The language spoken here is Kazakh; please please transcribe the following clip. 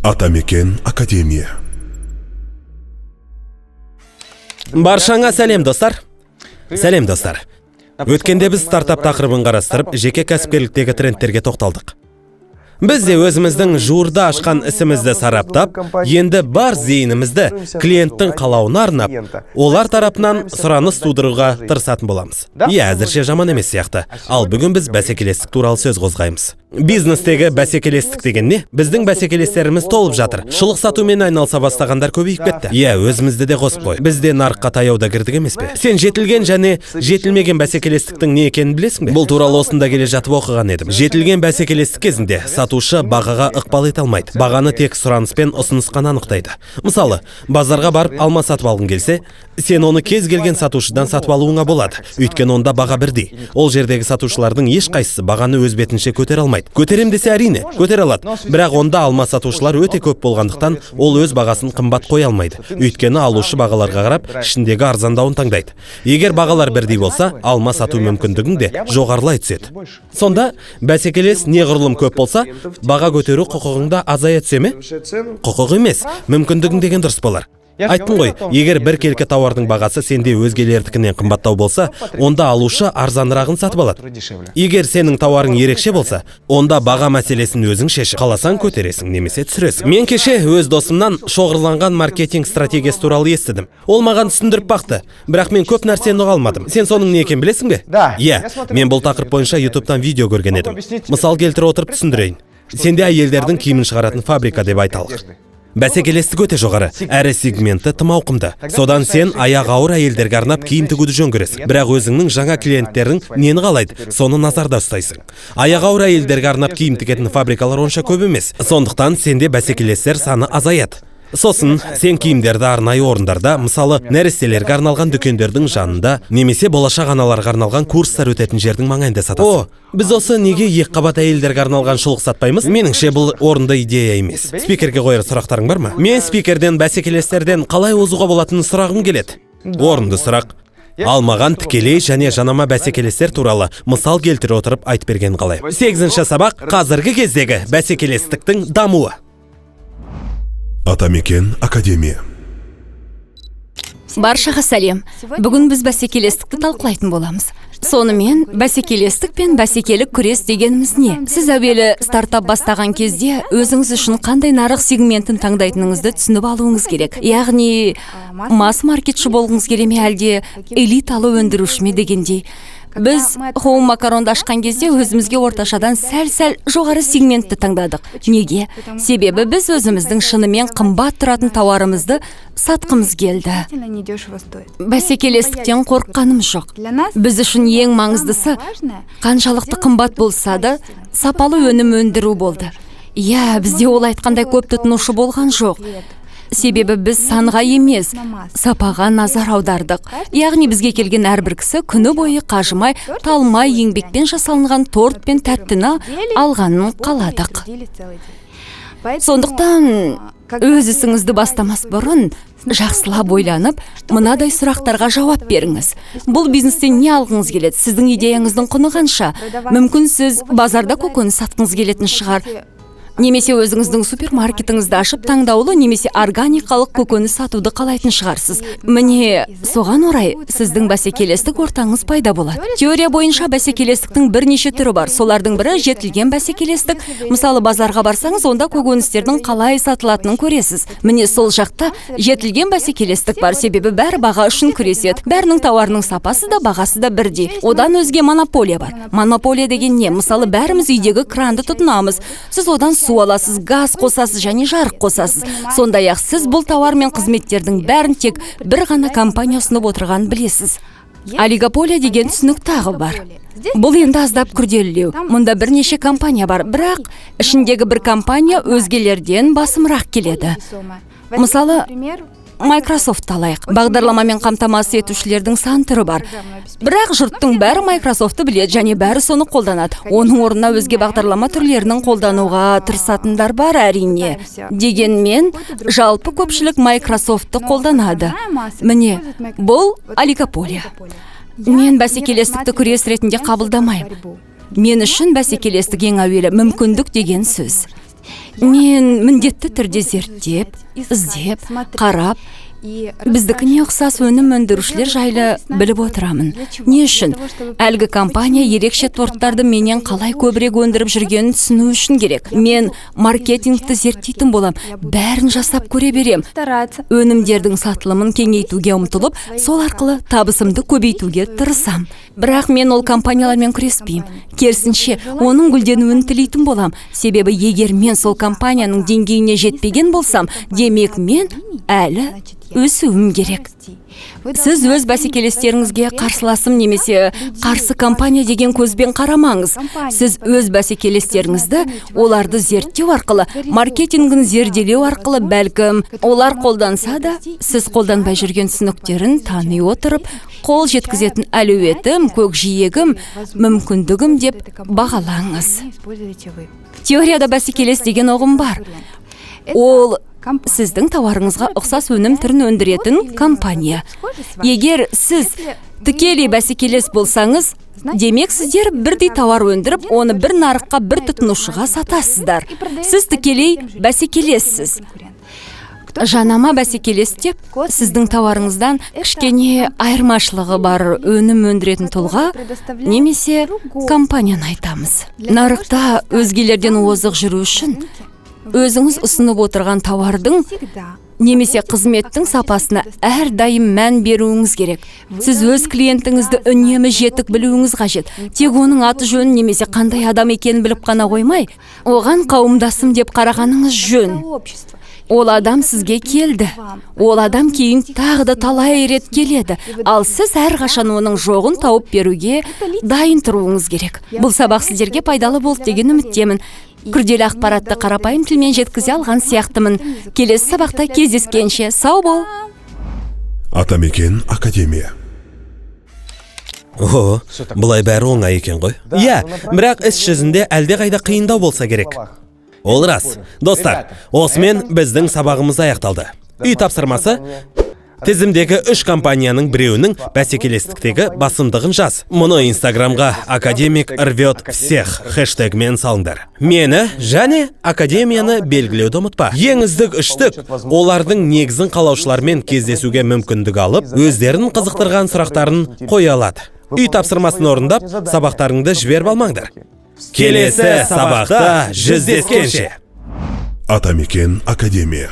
Атамекен Академия. Баршаңа сәлем достар. Сәлем достар. Өткенде біз стартап тақырыбын қарастырып, жеке кәсіпкерліктегі трендтерге тоқталдық. Біз де өзіміздің жуырда ашқан ісімізді сараптап, енді бар зейінімізді клиенттің қалауына арнап, олар тарапынан сұраныс тудыруға тырысатын боламыз. Әзірше жаман емес сияқты. Ал бүгін біз бәсекелестік туралы сөз қозғаймыз. Бизнестегі бәсекелестік деген не? Біздің бәсекелестеріміз толып жатыр. Шұлық сатумен айналса бастағандар көбейіп кетті. Өзімізді де қосып қой. Бізде нарыққа таяуда кірдік емес пе? Сен жетілген және жетілмеген бәсекелестіктің не екенін білесің бе? Бұл туралы осында келе жатып оқыған едім. Жетілген бәсекелестік кезінде сатушы бағаға ықпал ете алмайды. Бағаны тек сұраныс пен ұсыныс қана анықтайды. Мысалы, базарға барып алма сатып алғың келсе, сен оны кез келген сатушыдан сатып алуыңа болады. Өйткені онда баға бірдей. Ол жердегі сатушылардың ешқайсысы бағаны өз бетінше көтере алмайды. Көтерем десе әрине, көтере алады. Бірақ онда алма сатушылар өте көп болғандықтан, ол өз бағасын қымбат қоя алмайды. Өйткені алушы бағаларға қарап, ішіндегі арзандауын таңдайды. Егер бағалар бірдей болса, алма сату мүмкіндігің де жоғарылай түседі. Сонда бәсекелес неғұрлым көп болса, баға көтеру құқығыңда азая түсе ме? Құқық емес, мүмкіндігің деген дұрыс болар. Айттым ғой, егер бір келкі тауардың бағасы сенде өзгелердікінен қымбаттау болса, онда алушы арзанырағын сатып алады. Егер сенің тауарың ерекше болса, онда баға мәселесін өзің шешіп, қаласаң көтересің немесе түсіресің. Мен кеше өз досымнан шоғырланған маркетинг стратегиясы туралы естідім. Ол маған түсіндіріп бақты, бірақ мен көп нәрсені ұға алмадым. Сен соның не екенін білесің бе? Мен бұл тақырып бойынша YouTube'тан видео көрген едім. Мысал келтіре отырып түсіндірейін. Сенде әйелдердің киімін шығаратын фабрика деп айталық. Бәсекелестік өте жоғары, әрі сегменті тым ауқымды. Содан сен аяғы ауыр әйелдерге арнап киім тігуді жөн көресің. Бірақ өзіңнің жаңа клиенттерің нені қалайды, соны назарда ұстайсың. Аяғы ауыр әйелдерге арнап киім тігетін фабрикалар онша көп емес. Сондықтан сенде бәсекелестер саны азаяды. Сосын, сен киімдерді арнайы орындарда, мысалы, нәрестелерге арналған дүкендердің жанында, немесе болашақ аналарға арналған курстар өтетін жердің маңайында сатасың. Біз осы неге екіқабат әйелдерге арналған шұлық сатпаймыз? Меніңше бұл орынды идея емес. Спикерге қояр сұрақтарың бар ма? Мен спикерден, бәсекелестерден қалай озуға болатынын сұрағым келеді. Орынды сұрақ. Ал маған тікелей және жанама бәсекелестер туралы мысал келтіре отырып айтып берген қалай. 8-ші сабақ қазіргі кездегі бәсекелестіктің дамуы. Атамекен Академия. Баршаға сәлем. Бүгін біз бәсекелестікті талқылайтын боламыз. Сонымен, бәсекелестік пен бәсекелік күрес дегеніміз не? Сіз әуелі стартап бастаған кезде өзіңіз үшін қандай нарық сегментін таңдайтыныңызды түсініп алуыңыз керек. Яғни, масс-маркетші болғыңыз келе ме әлде элиталы өндіруші ме дегендей. Біз хоум макаронды ашқан кезде өзімізге орташадан сәл-сәл жоғары сегментті таңдадық. Неге? Себебі біз өзіміздің шынымен қымбат тұратын тауарымызды сатқымыз келді. Бәсекелестіктен қорыққаным жоқ. Біз үшін ең маңыздысы қаншалықты қымбат болса да сапалы өнім өндіру болды. Бізде ол айтқандай көп тұтынушы болған жоқ. Себебі біз санға емес, сапаға назар аудардық. Яғни бізге келген әрбір кісі күні бойы қажымай, талмай еңбекпен жасалынған торт пен тәттіні алғанын қаладық. Сондықтан өз ісіңізді бастамас бұрын жақсылап ойланып, мынадай сұрақтарға жауап беріңіз. Бұл бизнестен не алғыңыз келеді? Сіздің идеяңыздың құны қанша? Мүмкін сіз базарда көкөніс сатқыңыз келетін шығар. Немесе өзіңіздің супермаркетіңізді ашып таңдаулы немесе органикалық көкөніс сатуды қалайтын шығарсыз. Міне, соған орай сіздің бәсекелестік ортаңыз пайда болады. Теория бойынша бәсекелестіктің бірнеше түрі бар. Солардың бірі жетілген бәсекелестік. Мысалы, базарға барсаңыз, онда көкөністердің қалай сатылатынын көресіз. Міне сол жақта жетілген бәсекелестік бар, себебі бәрі баға үшін күреседі. Бәрінің тауарының сапасы да, бағасы да бірдей. Одан өзге монополия бар. Монополия деген не? Мысалы, бәріміз үйдегі кранды тұтынамыз. Сіз одан су аласыз, газ қосасыз және жарық қосасыз. Сондай-ақ сіз бұл тауар мен қызметтердің бәрін тек бір ғана компания ұсынып отырғанын білесіз. Олигополия деген түсінік тағы бар. Бұл енді аздап күрделілеу. Мұнда бірнеше компания бар, бірақ ішіндегі бір компания өзгелерден басымырақ келеді. Мысалы, Microsoft алайық. Бағдарламамен қамтамасыз етушілердің сан түрі бар. Бірақ жұрттың бәрі Microsoft'ты біледі және бәрі соны қолданады. Оның орнына өзге бағдарлама түрлерінің қолдануға тырысатындар бар әрине. Дегенмен, жалпы көпшілік Microsoft'ты қолданады. Міне, бұл олигополия. Мен бәсекелестікті күрес ретінде қабылдамаймын. Мен үшін бәсекелестік ең әуелі мүмкіндік деген сөз. Мен міндетті түрде зерттеп, іздеп, қарап, біздікіне ұқсас өнім өндірушілер жайлы біліп отырамын. Не үшін? Әлгі компания ерекше торттарды менен қалай көбірек өндіріп жүргенін түсіну үшін керек. Мен маркетингті зерттейтін болам, бәрін жасап көре берем. Өнімдердің сатылымын кеңейтуге ұмтылып, сол арқылы табысымды көбейтуге тырысам. Бірақ мен ол компаниялармен күреспеймін. Керісінше, оның гүлденуін тілейтін болам. Себебі егер мен сол компанияның деңгейіне жетпеген болсам, демек мен әлі өсуім керек. Сіз өз бәсекелестеріңізге қарсыласым немесе қарсы компания деген көзбен қарамаңыз. Сіз өз бәсекелестеріңізді оларды зерттеу арқылы, маркетингін зерделеу арқылы бәлкім олар қолданса да, сіз қолданбай жүрген түсініктерін тани отырып, қол жеткізетін әлеуетім, көкжиегім, мүмкіндігім деп бағалаңыз. Теорияда бәсекелес деген ұғым бар. Ол сіздің тауарыңызға ұқсас өнім түрін өндіретін компания. Егер сіз тікелей бәсекелес болсаңыз, демек сіздер бірдей тауар өндіріп, оны бір нарыққа бір тұтынушыға сатасыздар. Сіз тікелей бәсекелессіз. Жанама бәсекелес деп, сіздің тауарыңыздан кішкене айырмашылығы бар өнім өндіретін тұлға немесе компанияны айтамыз. Нарықта өзгелерден озық жүру үшін өзіңіз ұсынып отырған тауардың немесе қызметтің сапасына әрдайым мән беруіңіз керек. Сіз өз клиентіңізді үнемі жетік білуіңіз қажет. Тек оның аты жөнін немесе қандай адам екенін біліп қана қоймай, оған қауымдасым деп қарағаныңыз жөн. Ол адам сізге келді. Ол адам кейін тағы да талай рет келеді. Ал сіз әрқашан оның жоғын тауып беруге дайын тұруыңыз керек. Бұл сабақ сіздерге пайдалы болды деген үміттемін. Күрделі ақпаратты қарапайым тілмен жеткізе алған сияқтымын. Келесі сабақта кездескенше сау бол. Атамекен Академия. О, бұлай бәрі оңай екен ғой. Иә, бірақ іс жүзінде әлде қайда қиындау болса керек. Ол рас. Достар, осымен біздің сабағымыз аяқталды. Үй тапсырмасы: тізімдегі 3 компанияның біреуінің бәсекелестіктегі басымдығын жаз. Мұны Инстаграмға «Академик рвет всех» хэштегімен салыңдар. Мені және Академияны белгілеуді ұмытпа. Ең үздік 3-тік олардың негізін қалаушылармен кездесуге мүмкіндік алып, өздерін қызықтырған сұрақтарын қоя алады. Үй тапсырмасын орындап, сабақтарыңды жіберіп алмаңдар. Келесі сабақта жүздескенше. Атамекен Академия.